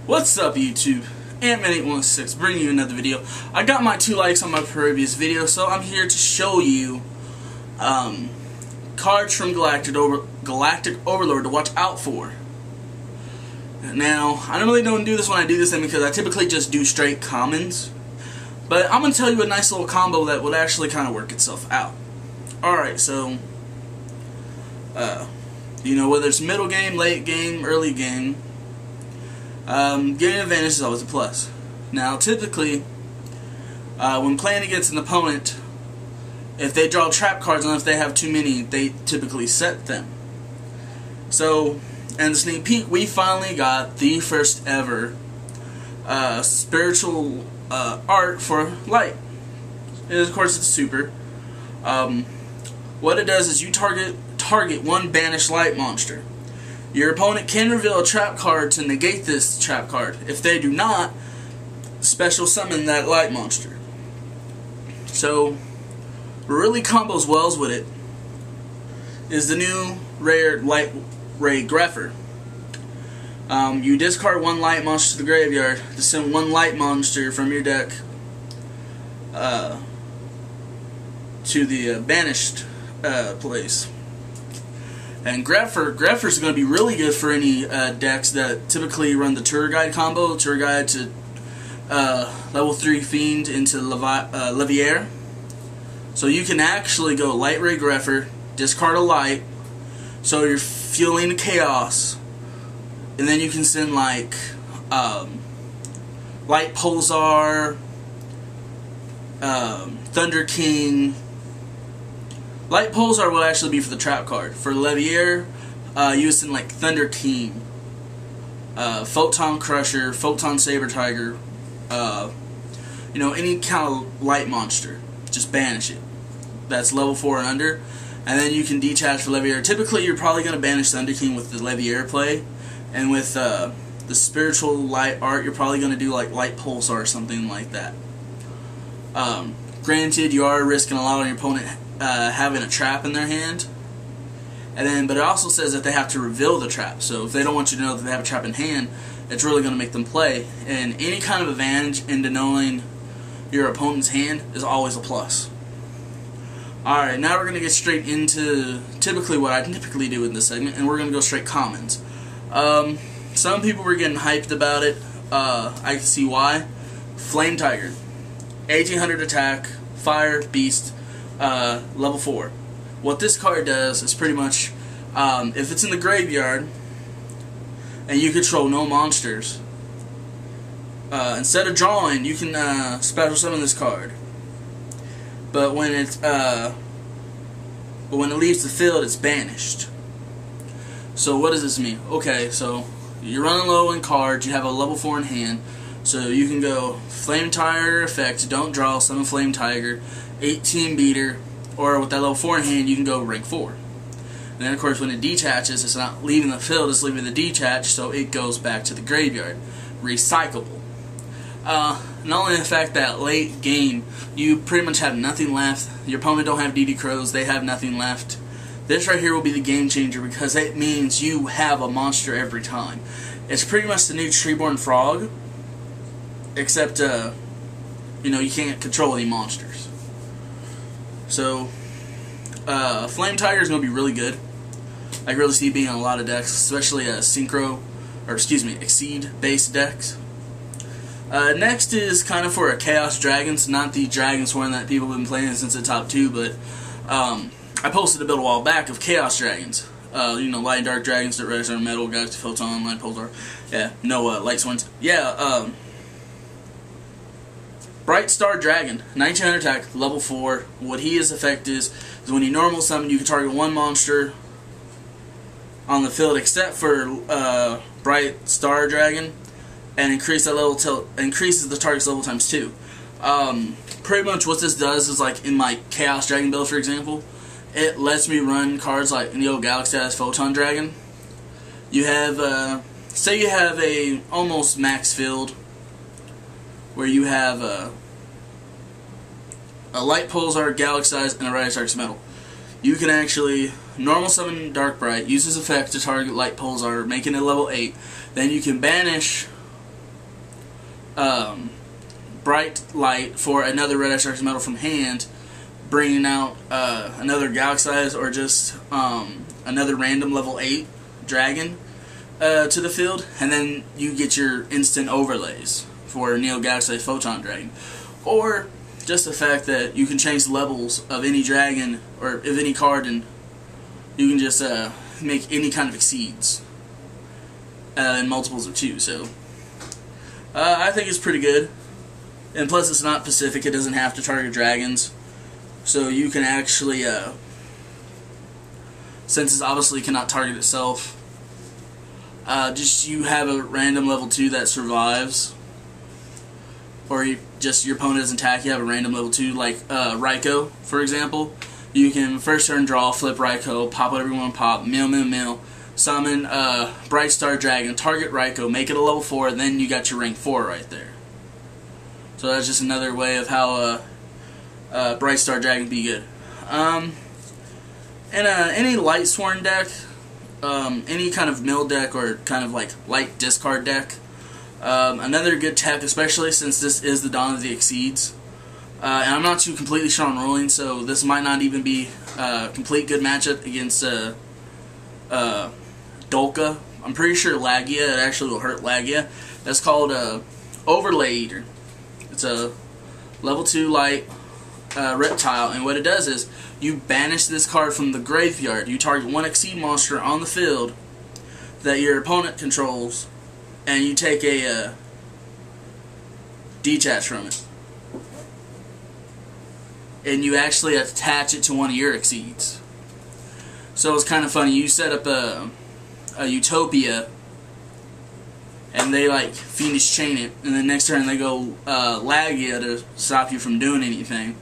What's up, YouTube? Ant-Man816 bringing you another video. I got my 2 likes on my previous video, so I'm here to show you cards from Galactic Overlord to watch out for. Now, I normally don't do this when I do this thing because I typically just do straight commons, but I'm going to tell you a nice little combo that would actually kind of work itself out. Alright, so you know, whether it's middle game, late game, early game, getting an advantage is always a plus. Now, typically, when playing against an opponent, if they draw trap cards and if they have too many, they typically set them. So, in the sneak peek, we finally got the first ever spiritual art for light. And of course, it's super. What it does is you target one banished light monster. Your opponent can reveal a trap card to negate this trap card. If they do not, special summon that light monster. So, what really combos wells with it is the new rare Light Ray Grepher. You discard one light monster to the graveyard to send one light monster from your deck to the banished place. And Grepher's going to be really good for any decks that typically run the Tour Guide combo, Tour Guide to level 3 Fiend into Leviair. So you can actually go Light Ray Grepher, discard a light, so you're fueling the chaos, and then you can send like Light Pulsar, Thunder King. Light Pulsar will actually be for the trap card. For Leviair, you send like Thunder King, Photon Crusher, Photon Saber Tiger, you know, any kind of light monster. Just banish it. That's level 4 and under. And then you can detach for Leviair. Typically, you're probably going to banish Thunder King with the Leviair play. And with the spiritual light art, you're probably going to do like Light Pulsar or something like that. Granted, you are risking allowing your opponent having a trap in their hand, but it also says that they have to reveal the trap. So if they don't want you to know that they have a trap in hand, it's really going to make them play. And any kind of advantage into knowing your opponent's hand is always a plus. Alright, now we're going to get straight into typically what I typically do in this segment, and we're going to go straight commons. Some people were getting hyped about it. I can see why. Flame Tiger, 1800 attack, fire, beast, level 4. What this card does is pretty much, if it's in the graveyard and you control no monsters, instead of drawing, you can special summon this card. But when it leaves the field, it's banished. So what does this mean? Okay, so you're running low in cards. You have a level 4 in hand, so you can go Flame Tiger effect, don't draw, summon Flame Tiger, 18 beater, or with that level 4 in hand, you can go rank 4. And then, of course, when it detaches, it's not leaving the field, it's leaving the detach, so it goes back to the graveyard. Recyclable. Not only the fact that late game, you pretty much have nothing left. Your opponent don't have DD Crows, they have nothing left. This right here will be the game changer because it means you have a monster every time. It's pretty much the new Treeborn Frog, except, you know, you can't control any monsters. So, Flame Tiger is going to be really good. I can really see it being in a lot of decks, especially Exceed-based decks. Next is kind of for a Chaos Dragons, not the Dragon Swarm that people have been playing since the top 2, but I posted a build a while back of Chaos Dragons. You know, Light and Dark Dragons, that Red Star Metal, Galactic Photon, Light Pulsar. Yeah, no Light Swarms. Yeah, Bright Star Dragon, 1900 attack, level 4. What his effect is when you normal summon, you can target one monster on the field except for Bright Star Dragon, and increases the target's level times 2. Pretty much what this does is, like in my Chaos Dragon build, for example, it lets me run cards like Neo Galaxy has Photon Dragon. You have, say you have a almost max field where you have a Light Pulsar, Galaxize, and a Rise Dark Metal. You can actually normal summon Dark Bright, use his effect to target Light Pulsar, making it level 8. Then you can banish Bright Light for another red extract metal from hand, bringing out another Galaxize or just another random level 8 dragon to the field, and then you get your instant overlays for Neo Galaxize Photon Dragon. Or just the fact that you can change the levels of any dragon or of any card, and you can just make any kind of exceeds in multiples of 2. So I think it's pretty good. And plus it's not Pacific, it doesn't have to target dragons. So you can actually, since it obviously cannot target itself, just you have a random level 2 that survives. Or just your opponent doesn't attack, you have a random level 2, like Raikou, for example. You can first turn draw, flip Raikou, pop whatever you want to pop, mill, summon Bright Star Dragon, target Raikou, make it a level 4, and then you got your rank 4 right there. So that's just another way of how Bright Star Dragon be good. And any Light Sworn deck, any kind of mill deck or kind of like light discard deck, another good tech, especially since this is the Dawn of the Exceeds. And I'm not too completely sure on rolling, so this might not even be a complete good matchup against Dolka. I'm pretty sure Lagia, it actually will hurt Lagia. That's called Overlay Eater. It's a level 2 light reptile, and what it does is you banish this card from the graveyard. You target one Exceed monster on the field that your opponent controls, and you take a detach from it. And you actually attach it to one of your Exceeds. So it's kind of funny. You set up a Utopia, and they like Fiendish Chain it, and then next turn they go Lagia to stop you from doing anything.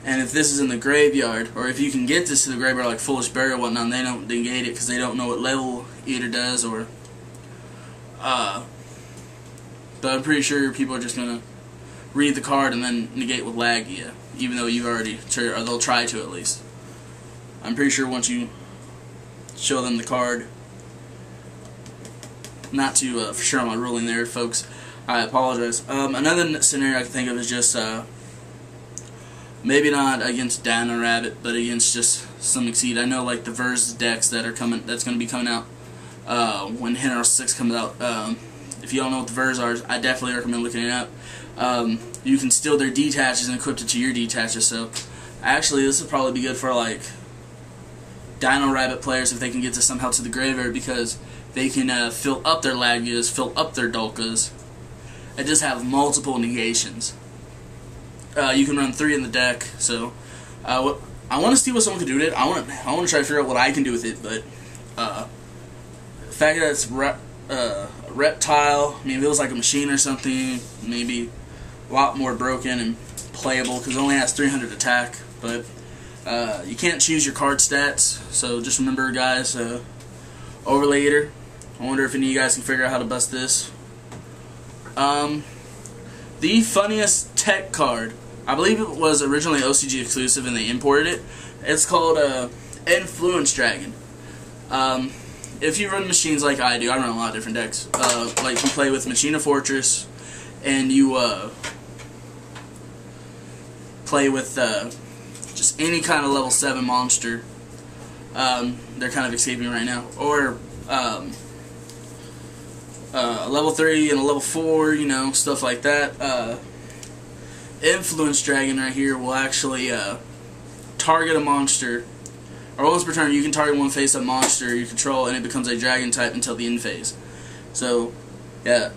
And if this is in the graveyard, or if you can get this to the graveyard like Foolish Burial or whatnot, and they don't negate it because they don't know what level Eater does, or but I'm pretty sure people are just gonna read the card and then negate with Lagia, even though you've already, or they'll try to at least. I'm pretty sure once you show them the card. Not to for sure on my ruling there, folks. I apologize. Another scenario I can think of is just maybe not against Dino Rabbit, but against just some Exceed. I know like the Verse decks that are coming, that's going to be coming out when Henry 6 comes out. If you don't know what the Verse are, I definitely recommend looking it up. You can steal their detaches and equip it to your detaches. So actually, this would probably be good for like Dino Rabbit players if they can get this somehow to the graveyard, because they can fill up their Lagias, fill up their Dolkas, and just have multiple negations. You can run 3 in the deck, so I want to see what someone can do with it. I want to try to figure out what I can do with it, but the fact that it's reptile, I mean, if it was like a machine or something, maybe a lot more broken and playable, because it only has 300 attack, but you can't choose your card stats, so just remember, guys, Overlay Eater. I wonder if any of you guys can figure out how to bust this. The funniest tech card, I believe it was originally OCG exclusive and they imported it. It's called Influence Dragon. If you run machines like I do, I run a lot of different decks. Like you play with Machina Fortress, and you play with just any kind of level 7 monster. They're kind of escaping right now. Or a level 3 and a level 4, you know, stuff like that. Influence Dragon right here will actually target a monster, or once per turn you can target one face-up monster you control, and it becomes a dragon type until the end phase. So, yeah,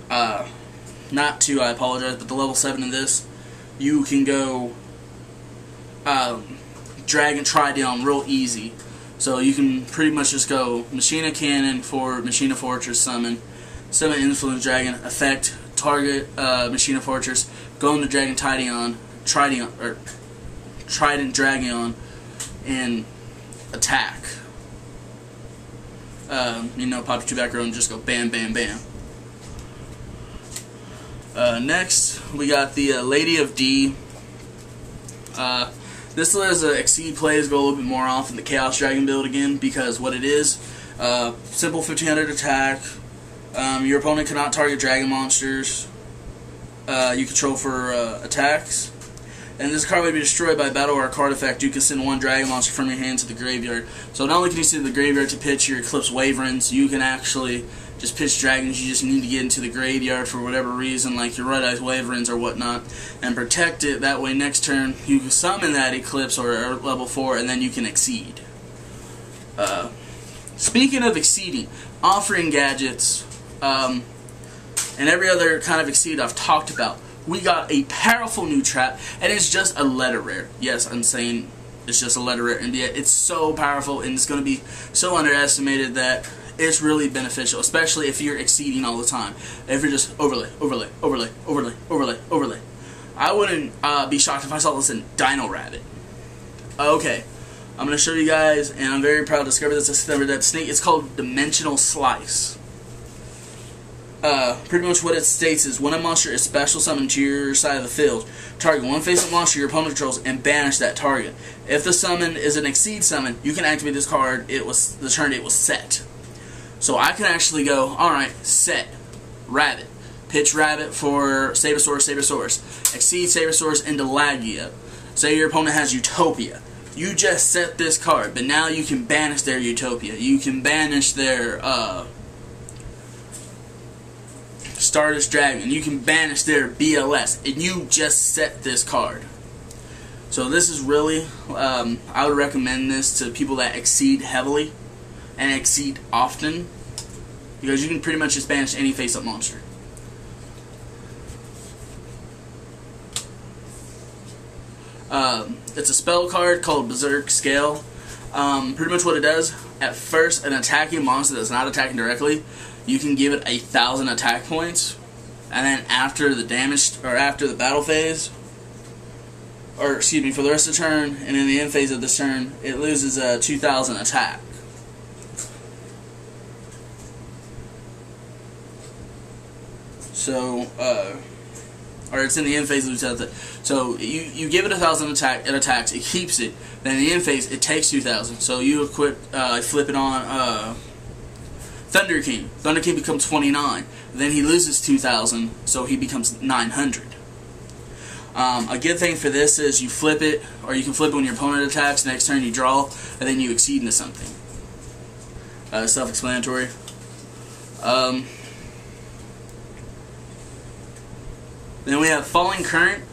not 2, I apologize, but the level 7 in this, you can go Dragon Tridown real easy. So you can pretty much just go Machina Cannon for Machina Fortress summon Influence Dragon, effect, target Machina Fortress, go into Dragon Trident Dragon, and attack. You know, pop your 2 back row and just go bam, bam, bam. Next, we got the Lady of D. This lets Exceed plays go a little bit more off in the Chaos Dragon build again, because what it is, simple 1500 attack, your opponent cannot target dragon monsters, you control for attacks. And this card may be destroyed by battle or a card effect. You can send one dragon monster from your hand to the graveyard. So not only can you send the graveyard to pitch your Eclipse Wyverns, you can actually just pitch dragons you just need to get into the graveyard for whatever reason, like your Red Eyes Wyverns or whatnot, and protect it. That way next turn you can summon that Eclipse or level 4, and then you can exceed. Speaking of exceeding, offering gadgets, and every other kind of exceed I've talked about, we got a powerful new trap, and it's just a letter rare. Yes, I'm saying it's just a letter rare, and yet it's so powerful, and it's going to be so underestimated that it's really beneficial, especially if you're exceeding all the time. If you're just overlay, overlay, overlay, overlay, overlay, overlay. I wouldn't be shocked if I saw this in Dino Rabbit. Okay, I'm going to show you guys, and I'm very proud to discover that snake. It's called Dimensional Slice. Pretty much what it states is, when a monster is special summoned to your side of the field, target one face-up monster your opponent controls and banish that target. If the summon is an exceed summon, you can activate this card the turn it was set. So I can actually go, alright, set, Rabbit, pitch Rabbit for Sabersaurus, Sabersaurus, exceed Sabersaurus into Lagia. Say your opponent has Utopia. You just set this card, but now you can banish their Utopia. You can banish their, Stardust Dragon. You can banish their BLS, and you just set this card. So this is really, I would recommend this to people that exceed heavily and exceed often, because you can pretty much just banish any face-up monster. It's a spell card called Berserk Scale. Pretty much what it does, at first, an attacking monster that's not attacking directly, you can give it 1,000 attack points, and then after the damage, or after the battle phase, or excuse me, for the rest of the turn, and in the end phase of this turn, it loses 2,000 attack. So, or it's in the end phase of the 2,000. So you give it 1,000 attack, it attacks, it keeps it. Then in the end phase, it takes 2,000. So you equip, flip it on Thunder King. Thunder King becomes 29. Then he loses 2,000, so he becomes 900. A good thing for this is you flip it, or you can flip it when your opponent attacks. Next turn you draw, and then you exceed into something. Self-explanatory. Then we have Falling Current.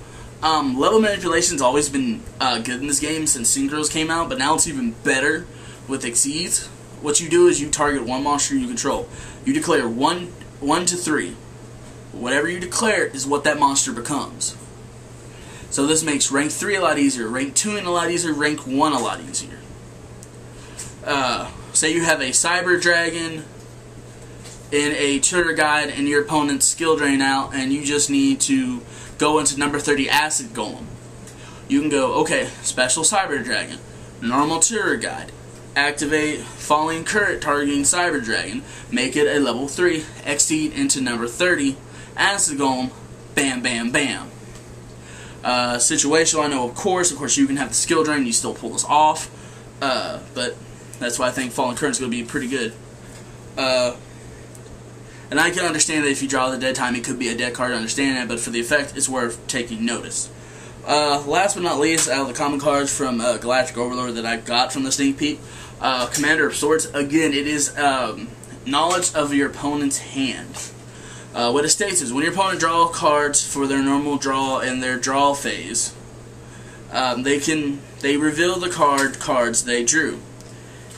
Level manipulation's always been good in this game since Synchros came out, but now it's even better with Exceeds. What you do is you target one monster you control. You declare 1 to 3. Whatever you declare is what that monster becomes. So this makes rank 3 a lot easier, rank 2 a lot easier, rank 1 a lot easier. Say you have a Cyber Dragon in a tutor guide and your opponent's skill drain out, and you just need to go into number 30 Acid Golem. You can go, okay, special Cyber Dragon, normal tutor guide, activate Falling Current targeting Cyber Dragon, make it a level 3, exceed into number 30 Acid Golem, bam, bam, bam. Situational, I know, of course you can have the skill drain, you still pull this off, but that's why I think Falling Current is going to be pretty good. And I can understand that if you draw the dead time, it could be a dead card, I understand that, but for the effect, it's worth taking notice. Last but not least, out of the common cards from Galactic Overlord that I got from the sneak peek, Commander of Swords. Again, it is knowledge of your opponent's hand. What it states is, when your opponent draws cards for their normal draw and their draw phase, they reveal the cards they drew.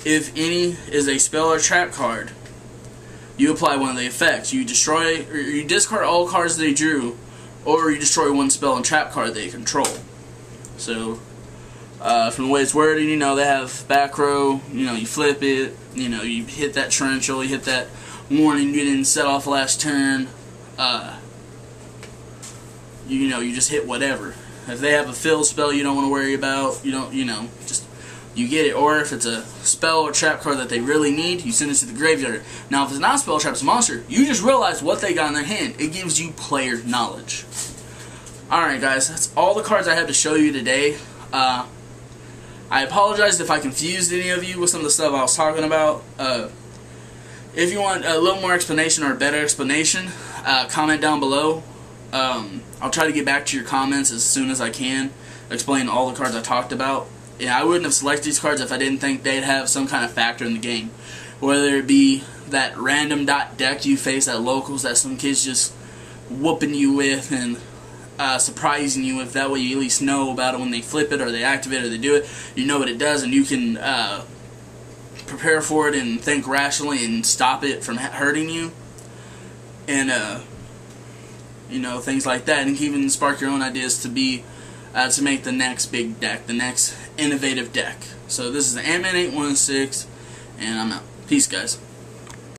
If any is a spell or trap card, you apply one of the effects. You destroy, or you discard all cards they drew, or you destroy one spell and trap card they control. So, from the way it's worded, you know, they have back row, you know, you flip it, you know, you hit that torrential, you hit that warning, you didn't set off last turn, you know, you just hit whatever. If they have a fill spell you don't want to worry about, just, you get it. Or if it's a spell or trap card that they really need, you send it to the graveyard. Now, if it's not a spell or trap, it's a monster, you just realize what they got in their hand. It gives you player knowledge. Alright guys, that's all the cards I have to show you today. I apologize if I confused any of you with some of the stuff I was talking about. If you want a little more explanation or a better explanation, comment down below. I'll try to get back to your comments as soon as I can, explain all the cards I talked about. Yeah, I wouldn't have selected these cards if I didn't think they'd have some kind of factor in the game. Whether it be that random dot deck you face at locals that some kids just whooping you with and surprising you with. That way you at least know about it when they flip it or they activate it or they do it. You know what it does and you can prepare for it and think rationally and stop it from hurting you. And you know, things like that, and even spark your own ideas to be to make the next big deck, the next innovative deck. So this is the Ant-Man 816, and I'm out. Peace, guys.